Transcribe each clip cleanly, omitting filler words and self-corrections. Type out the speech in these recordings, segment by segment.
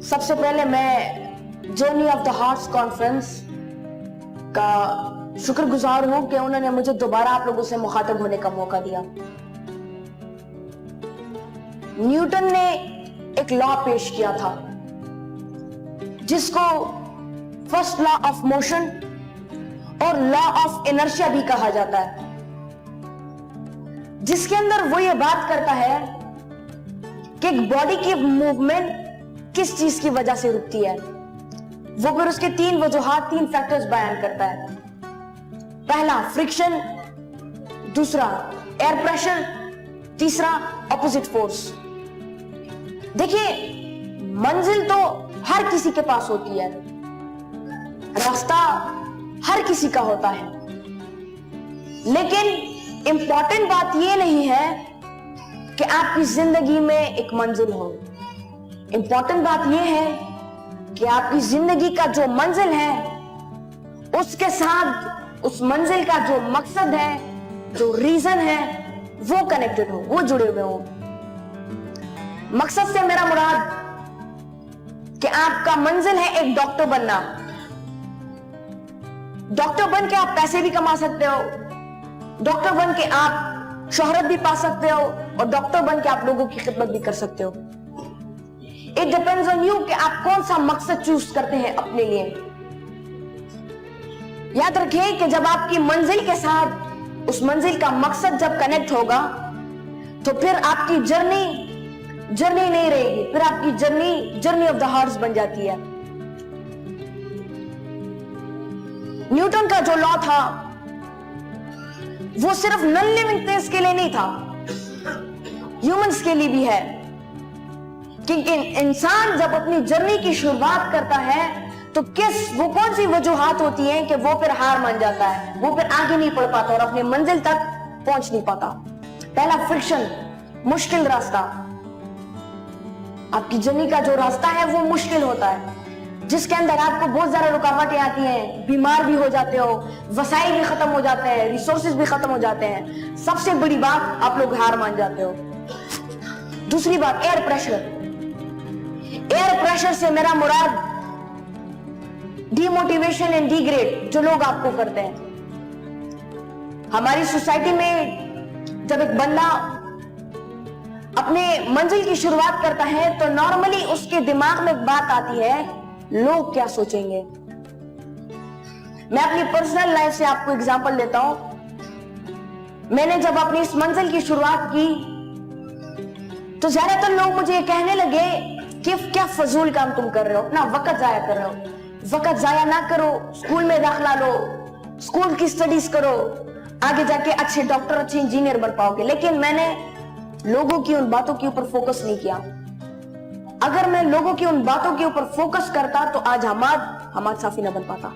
सबसे पहले मैं journey of the hearts conference का शुक्रगुजार हूं कि उन्होंने मुझे दोबारा आप लोगों से मुखातिब होने का मौका दिया। न्यूटन ने एक लॉ पेश किया था जिसको फर्स्ट लॉ ऑफ मोशन और लॉ ऑफ इनर्शिया भी कहा जाता है, जिसके अंदर वो ये बात करता है कि एक बॉडी की मूवमेंट किस चीज की वजह से रुकती है। वो फिर उसके तीन वजूहात, तीन फैक्टर्स बयान करता है। पहला फ्रिक्शन, दूसरा एयर प्रेशर, तीसरा ऑपोजिट फोर्स। देखिए, मंजिल तो हर किसी के पास होती है, रास्ता हर किसी का होता है, लेकिन इंपॉर्टेंट बात यह नहीं है कि आपकी जिंदगी में एक मंजिल हो। इंपॉर्टेंट बात यह है कि आपकी जिंदगी का जो मंजिल है उसके साथ उस मंजिल का जो मकसद है, जो रीजन है, वो कनेक्टेड हो, वो जुड़े हुए हो। मकसद से मेरा मुराद कि आपका मंजिल है एक डॉक्टर बनना। डॉक्टर बन के आप पैसे भी कमा सकते हो, डॉक्टर बन के आप शोहरत भी पा सकते हो, और डॉक्टर बन के आप लोगों की खिदमत भी कर सकते हो। इट डिपेंड्स ऑन यू कि आप कौन सा मकसद चूज करते हैं अपने लिए। याद रखिए कि जब आपकी मंजिल के साथ उस मंजिल का मकसद जब कनेक्ट होगा तो फिर आपकी जर्नी नहीं रहेगी, फिर आपकी जर्नी ऑफ द हार्ट्स बन जाती है। न्यूटन का जो लॉ था वो सिर्फ नॉन लिविंग थिंग्स के लिए नहीं था, ह्यूमंस के लिए भी है। क्योंकि इंसान जब अपनी जर्नी की शुरुआत करता है तो वो कौन सी वजूहात होती हैं कि वो फिर हार मान जाता है, वो फिर आगे नहीं बढ़ पाता और अपने मंजिल तक पहुंच नहीं पाता। पहला फ्रिक्शन, मुश्किल रास्ता। आपकी जर्नी का जो रास्ता है वो मुश्किल होता है, जिसके अंदर आपको बहुत ज्यादा रुकावटें आती हैं, बीमार भी हो जाते हो, वसाइल भी खत्म हो जाते हैं, रिसोर्सेज भी खत्म हो जाते हैं। सबसे बड़ी बात, आप लोग हार मान जाते हो। दूसरी बात, एयर प्रेशर। एयर प्रेशर से मेरा मुराद डीमोटिवेशन एंड डिग्रेड जो लोग आपको करते हैं। हमारी सोसाइटी में जब एक बंदा अपने मंजिल की शुरुआत करता है तो नॉर्मली उसके दिमाग में एक बात आती है, लोग क्या सोचेंगे। मैं अपनी पर्सनल लाइफ से आपको एग्जांपल देता हूं। मैंने जब अपनी इस मंजिल की शुरुआत की तो ज्यादातर लोग मुझे ये कहने लगे कि क्या फजूल काम तुम कर रहे हो, अपना वक्त जाया कर रहे हो। वक्त जाया ना करो, स्कूल में दाखिला लो, स्कूल की स्टडीज करो, आगे जाके अच्छे डॉक्टर, अच्छे इंजीनियर बन पाओगे। लेकिन मैंने लोगों की उन बातों के ऊपर फोकस नहीं किया। अगर मैं लोगों की उन बातों के ऊपर फोकस करता तो आज हमाद साफी ना बन पाता।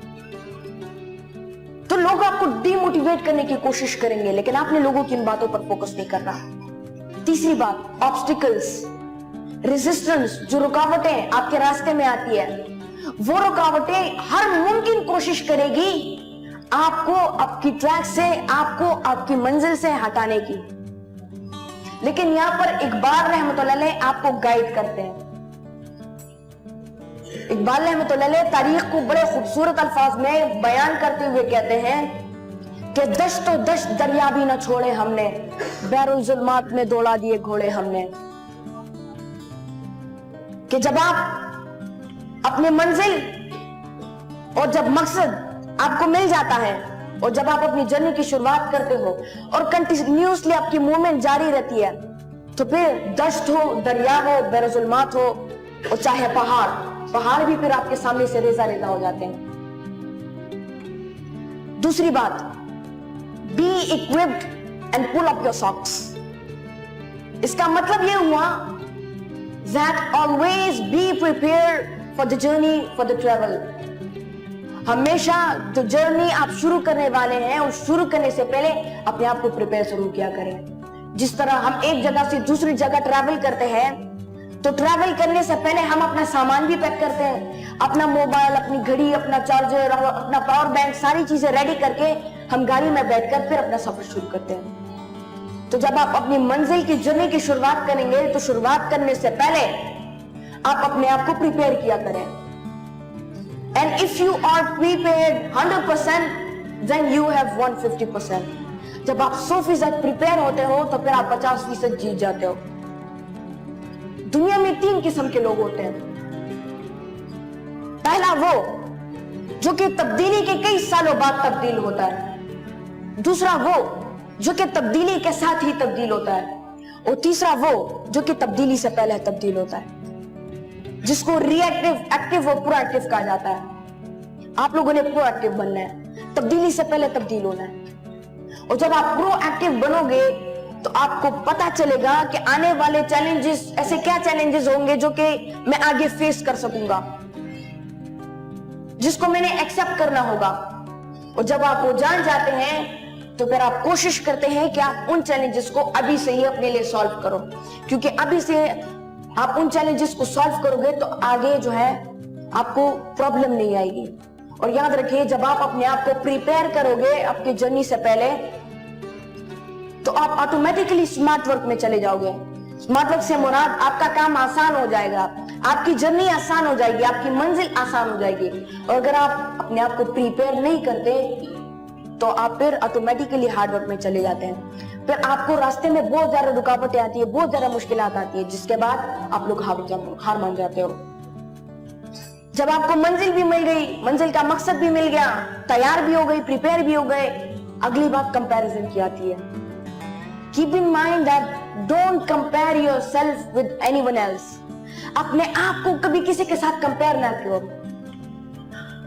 तो लोग आपको डीमोटिवेट करने की कोशिश करेंगे, लेकिन आपने लोगों की उन बातों पर फोकस नहीं करना। तीसरी बात, ऑब्स्टिकल्स, रेजिस्टेंस। जो रुकावटें आपके रास्ते में आती है, वो रुकावटें हर मुमकिन कोशिश करेगी आपको आपकी ट्रैक से, आपको आपकी मंजिल से हटाने की। लेकिन यहां पर इकबाल रहमतुल्लाह अलैह आपको गाइड करते हैं। इकबाल रहमतुल्लाह अलैह तारीख को बड़े खूबसूरत अल्फाज में बयान करते हुए कहते हैं कि दश्तो दश्त दरिया भी न छोड़े हमने, बैरुल जुल्मात में दौड़ा दिए घोड़े हमने। कि जब आप अपने मंजिल और जब मकसद आपको मिल जाता है और जब आप अपनी जर्नी की शुरुआत करते हो और कंटिन्यूसली आपकी मूवमेंट जारी रहती है, तो फिर दश्त हो, दरिया हो, बैरुजुल्मात हो, और चाहे पहाड़ भी फिर आपके सामने से रेजा रेजा हो जाते हैं। दूसरी बात, be equipped and pull up your socks. इसका मतलब यह हुआ that always be prepared for the journey, for the travel। हमेशा जो जर्नी आप शुरू करने वाले हैं उस शुरू करने से पहले अपने आप को प्रिपेयर जरूर किया करें। जिस तरह हम एक जगह से दूसरी जगह ट्रैवल करते हैं तो ट्रैवल करने से पहले हम अपना सामान भी पैक करते हैं, अपना मोबाइल, अपनी घड़ी, अपना चार्जर, अपना पावर बैंक, सारी चीजें रेडी करके हम गाड़ी में बैठकर फिर अपना सफर शुरू करते हैं। तो जब आप अपनी मंजिल की जर्नी की शुरुआत करेंगे तो शुरुआत करने से पहले आप अपने आप को प्रिपेयर किया करें। And if you are prepared 100%, then you have 150%। जब आप 100% प्रिपेयर होते हो तो फिर आप 50% जीत जाते हो। दुनिया में 3 किस्म के लोग होते हैं। पहला वो जो कि तब्दीली के कई सालों बाद तब्दील होता है। दूसरा वो जो कि तब्दीली के साथ ही तब्दील होता है। और तीसरा वो जो कि तब्दीली से पहले तब्दील होता है, जिसको रिएक्टिव, एक्टिव और प्रोएक्टिव कहा जाता है। आप लोगों ने प्रोएक्टिव बनना है, तब्दीली से पहले तब्दील होना है। और जब आप प्रोएक्टिव बनोगे तो आपको पता चलेगा कि आने वाले चैलेंजेस, ऐसे क्या चैलेंजेस होंगे जो कि मैं आगे फेस कर सकूंगा, जिसको मैंने एक्सेप्ट करना होगा। और जब आप वो जान जाते हैं तो फिर आप कोशिश करते हैं कि आप उन चैलेंजेस को अभी से ही अपने लिए सॉल्व करो, क्योंकि अभी से आप उन चैलेंजेस को सॉल्व करोगे तो आगे जो है आपको प्रॉब्लम नहीं आएगी। और याद रखिए, जब आप अपने आप को प्रिपेयर करोगे आपकी जर्नी से पहले, तो आप ऑटोमेटिकली स्मार्ट वर्क में चले जाओगे। स्मार्ट वर्क से मुराद आपका काम आसान हो जाएगा, आपकी जर्नी आसान हो जाएगी, आपकी मंजिल आसान हो जाएगी। और अगर आप अपने आप को प्रिपेयर नहीं करते तो आप फिर ऑटोमेटिकली हार्ड वर्क में चले जाते हैं। फिर आपको रास्ते में बहुत ज्यादा रुकावटें आती है, बहुत ज्यादा मुश्किलात आती है, जिसके बाद आप लोग हार मान जाते हो। जब आपको मंजिल भी मिल गई, मंजिल का मकसद भी मिल गया, तैयार भी हो गई, प्रिपेयर भी हो गए, अगली बात कंपैरिजन की आती है। Keep in mind that don't compare yourself with anyone else. अपने आप को कभी किसी के साथ कंपेयर ना करो,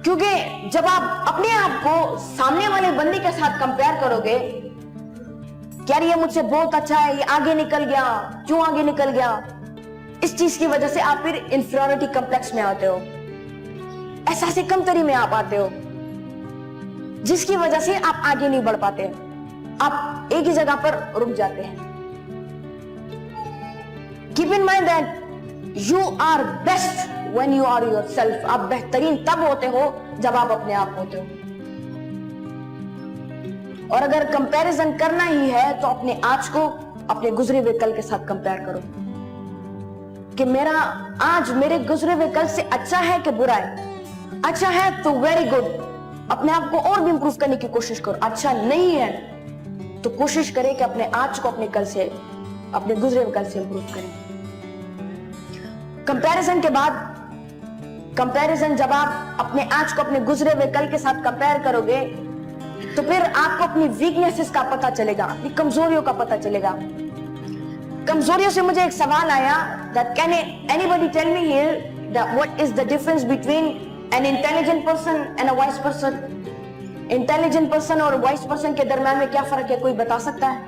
क्योंकि जब आप अपने आप को सामने वाले बंदे के साथ कंपेयर करोगे, यार ये मुझसे बहुत अच्छा है, ये आगे निकल गया, क्यों आगे निकल गया, इस चीज की वजह से आप फिर इंफीरियरिटी कॉम्प्लेक्स में आते हो, एहसास कमतरी में आप आते हो, जिसकी वजह से आप आगे नहीं बढ़ पाते, आप एक ही जगह पर रुक जाते हैं। Keep in mind that you are best when you are yourself। आप बेहतरीन तब होते हो जब आप अपने आप होते हो। और अगर कंपैरिजन करना ही है तो अपने आज को अपने गुजरे हुए कल के साथ कंपेयर करो कि मेरा आज मेरे गुजरे हुए कल से अच्छा है कि बुरा है। अच्छा है तो वेरी गुड, अपने आप को और भी इंप्रूव करने की कोशिश करो। अच्छा नहीं है तो कोशिश करें कि अपने आज को अपने कल से, अपने गुजरे हुए कल से इंप्रूव करें। कंपैरिजन के बाद, कंपैरिजन जब आप अपने आज को अपने गुजरे हुए कल के साथ कंपेयर करोगे तो फिर आपको अपनी वीकनेसेस का पता चलेगा, अपनी कमजोरियों का पता चलेगा। कमजोरियों से मुझे एक सवाल आया, that can anybody tell me here that what is the difference between an intelligent person and a wise person? Intelligent person और वाइस पर्सन के दरम्यान में क्या फर्क है, कोई बता सकता है?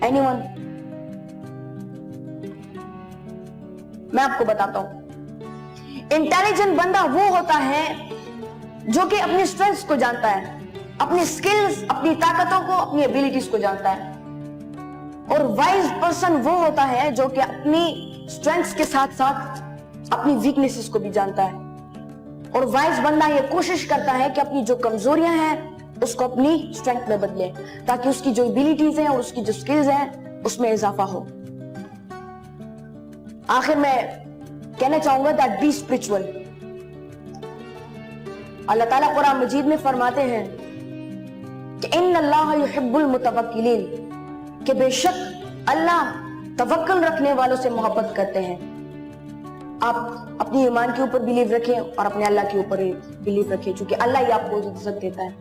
Anyone? मैं आपको बताता हूं। इंटेलिजेंट बंदा वो होता है जो कि अपनी स्ट्रेंथ्स को जानता है, अपनी स्किल्स, अपनी ताकतों को, अपनी एबिलिटीज को जानता है। और वाइज पर्सन वो होता है जो कि अपनी स्ट्रेंथ्स के साथ साथ अपनी वीकनेसेस को भी जानता है। और वाइज बंदा ये कोशिश करता है कि अपनी जो कमजोरियां हैं उसको अपनी स्ट्रेंथ में बदले, ताकि उसकी जो एबिलिटीज हैं और उसकी जो स्किल्स हैं उसमें इजाफा हो। आखिर में कहना चाहूंगा दैट बी स्पिरिचुअल। अल्लाह ताला कुरान मजीद में फरमाते हैं कि इन्नल्लाह युहिब्बुल मुतवक्किलीन, कि बेशक अल्लाह तवक्कुल रखने वालों से मोहब्बत करते हैं। आप अपनी ईमान के ऊपर बिलीव रखें और अपने अल्लाह के ऊपर बिलीव रखें, क्योंकि अल्लाह ही आपको इज्जत देता है।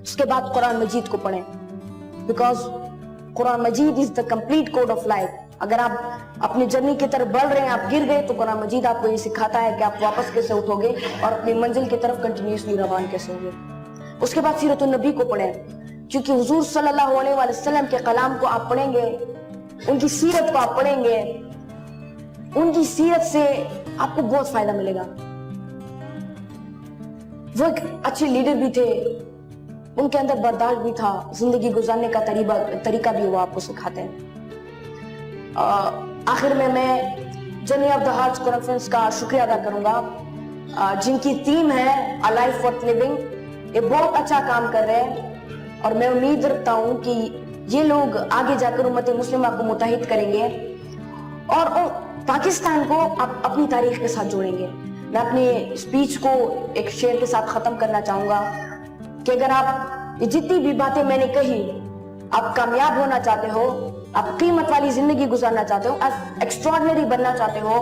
उसके बाद कुरान मजीद को पढ़ें, because Quran Majeed is the complete code of life. अगर आप अपनी जर्नी की तरफ बढ़ रहे हैं, आप गिर गए, तो कुरान मजीद आपको ये सिखाता है कि आप वापस कैसे उठोगे और अपनी मंजिल की तरफ कंटिन्यूसली रवान कैसे होंगे। उसके बाद सीरत नबी को पढ़ें, क्योंकि हुजूर सल्लल्लाहु अलैहि वसल्लम के कलाम को आप पढ़ेंगे, उनकी सीरत को आप पढ़ेंगे, उनकी सीरत से आपको बहुत फायदा मिलेगा। वो एक अच्छे लीडर भी थे, उनके अंदर बर्दाश्त भी था, जिंदगी गुजारने का तरीका भी वो आपको सिखाते हैं। आखिर में मैं journey of the hearts conference का शुक्रिया अदा करूंगा, जिनकी थीम है अ लाइफ वर्थ लिविंग। ये बहुत अच्छा काम कर रहे हैं और मैं उम्मीद रखता हूं कि ये लोग आगे जाकर उम्मत मुस्लिमा को मुत्तहिद करेंगे और पाकिस्तान को आप अपनी तारीख के साथ जोड़ेंगे। मैं अपनी स्पीच को एक शेर के साथ खत्म करना चाहूंगा कि अगर आप ये जितनी भी बातें मैंने कही, आप कामयाब होना चाहते हो, आप कीमत वाली जिंदगी गुजारना चाहते हो, आप एक्स्ट्रॉर्डिनरी बनना चाहते हो,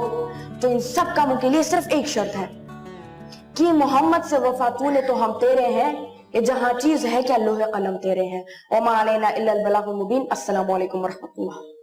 तो इन सब कामों के लिए सिर्फ एक शर्त है कि मोहम्मद से वफा तूने तो हम तेरे हैं, कि जहां चीज है क्या लोहे कलम तेरे हैं। वमा अलैना इल्लल बलागुल मुबीन। अस्सलामु अलैकुम वरहमतुल्लाह।